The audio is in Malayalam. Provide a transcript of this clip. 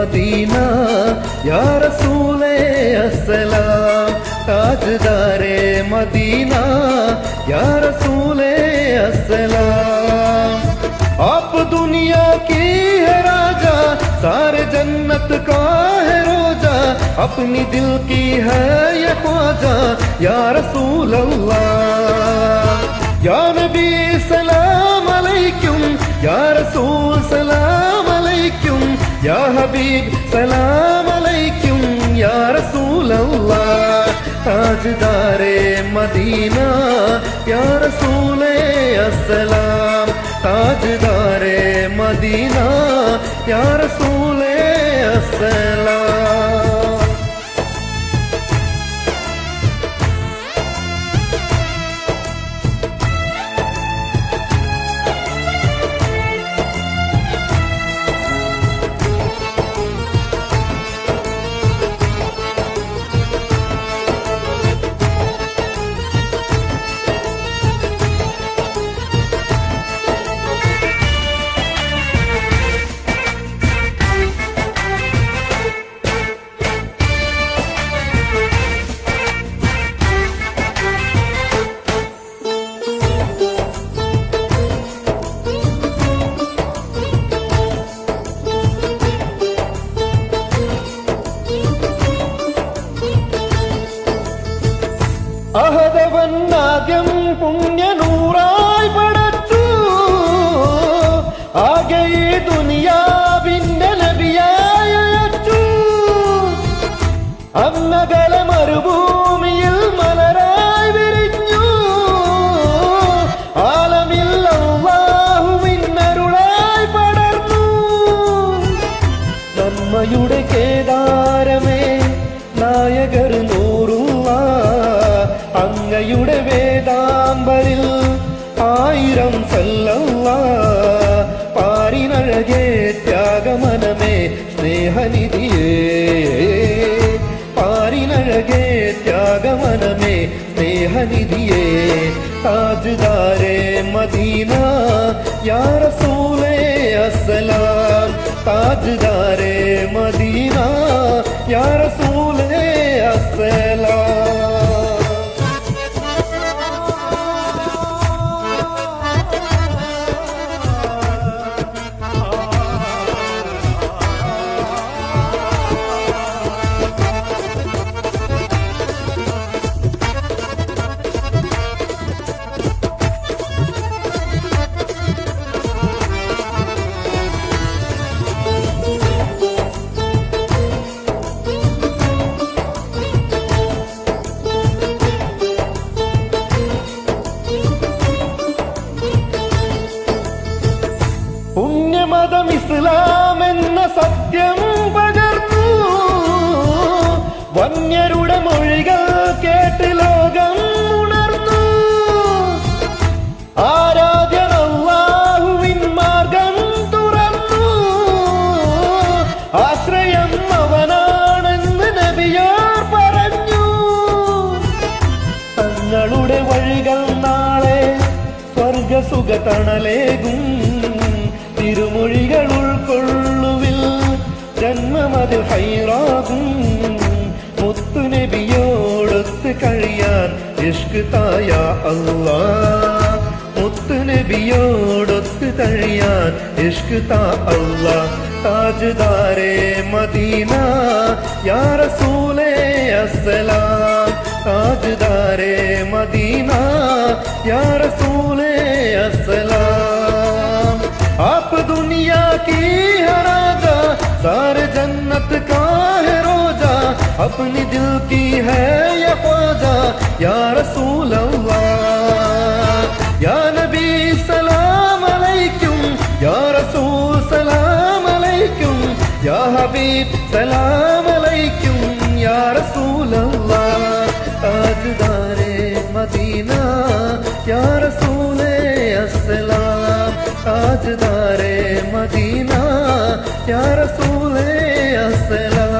मदीना या रसूले अस्सलाम, ताजदारे मदीना या रसूले अस्सलाम। आप दुनिया की है राजा, सारे जन्नत का है रोजा, अपनी दिल की है ये ख्वाजा या रसूल अल्लाह। या नबी सलाम अलैकुम, या रसूल सलाम अलैकुम, या हबीब सलाम अलैकुम, या रसूल अल्लाह। ताजदारे मदीना या रसूले अस्सलाम, ताजदारे मदीना या रसूले अस्सलाम। അഹദവന്നാദ്യം പുണ്യനൂറായി പടച്ചു, ആകെ ഈ ദുനിയാവിന്റെ നബിയായി അയച്ചു. അന്നകല മരുഭൂമിയിൽ മലരായി വിരിഞ്ഞു, ആലമിൽ അല്ലാഹുവിന്നരുളായി പടർന്നു. നമ്മയുടെ കേദാരമേ നായകർ നൂറുള്ള, അങ്ങയുടെ വേദാംബരിൽ ആയിരം സല്ലല്ലാഹ്. പാരിനഴകേ ത്യാഗമനമേ സ്നേഹനിധിയേ, പാരിനഴകേ ത്യാഗമനമേ സ്നേഹനിധിയേ. താജ്ദാരെ മദീന യാ റസൂലേ അസ്സലാം, താജ്ദാരെ മദീന യാ റസൂലേ അസ്സലാം। പുണ്യമതം ഇസ്ലാം എന്ന സത്യം പകർന്നു, വന്യരുടെ മൊഴികൾ കേട്ട് ലോകം ഉണർന്നു. ആരാധ്യൻ അല്ലാഹുവിൻ മാർഗം തുറന്നു, ആശ്രയം അവനാണെന്ന് നബിയോർ പറഞ്ഞു. തങ്ങളുടെ വഴികൾ നാളെ സ്വർഗസുഖ തണലേകും, തിരുമൊഴികൾ ഉൾക്കൊള്ളുവിൽ ജന്മമതിൽ ഹൈറാകും. മുത്തുനബിയോടൊത്ത് കഴിയാൻ ഇഷ്ക് തായ അല്ലാഹ്, മുത്തുനബിയോടൊത്ത് കഴിയാൻ ഇഷ്ക് താ അല്ലാഹ്. താജ്ദാരെ മദീന യാ റസൂലേ അസ്സലാം, താജ്ദാരെ മദീന യാ റസൂലേ अस्सलाम। आप दुनिया की है राजा, सारे जन्नत का है रोजा, अपनी दिल की है ये ख्वाजा या रसूल अल्लाह। या नबी सलाम अलैकुम, या रसूल सलाम अलैकुम, या हबीब सलाम अलैकुम, या रसूल अल्लाह। ताजदारे मदीना या रसूले अस्सलाम, ताजदारे मदीना या रसूले अस्सलाम।